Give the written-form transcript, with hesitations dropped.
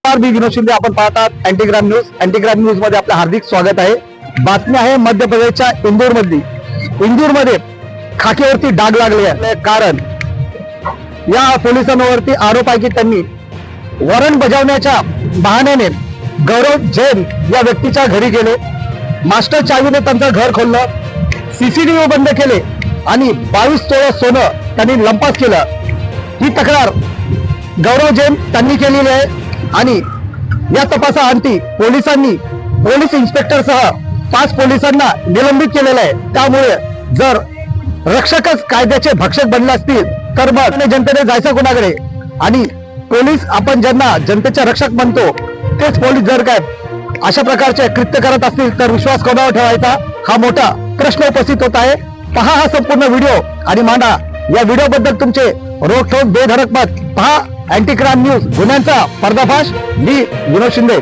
नमस्कार, मी विनोद शिंदे. आपण पाहतात अँटीग्राम न्यूज. अँटीग्राम न्यूज मध्ये आपलं हार्दिक स्वागत आहे. बातमी आहे मध्य प्रदेशच्या इंदूर मधली. इंदूर मध्ये खाकीवरती डाग लागले आहे. कारण या पोलिसांवरती आरोप आहे की त्यांनी वॉरंट बजावण्याच्या बहाण्याने गौरव जैन या व्यक्तीच्या घरी गेले, मास्टर चावीने त्यांचं घर खोललं, सीसीटीव्ही बंद केले आणि 22 तोळे सोनं त्यांनी लंपास केलं. ही तक्रार गौरव जैन त्यांनी केलेली आहे आणि या तपासाअंती पोलिसांनी पोलीस इन्स्पेक्टरसह 5 पोलिसांना निलंबित केलेलं आहे. त्यामुळे जर रक्षकच कायद्याचे भक्षक बनले असतील तर मग जनतेने जायचं कोणाकडे? आणि पोलीस आपण ज्यांना जनतेचे रक्षक म्हणतो तेच पोलीस जर काय अशा प्रकारचे कृत्य करत असतील तर विश्वास कोणावर ठेवायचा, हा मोठा प्रश्न उपस्थित होत आहे. पहा हा संपूर्ण व्हिडिओ आणि मांडा या व्हिडिओ बद्दल तुमचे रोखठोक बेधडक मत. पहा अँटीग्राम न्यूज, गुन्ह्यांचा पर्दाफाश. मी विनोद शिंदे.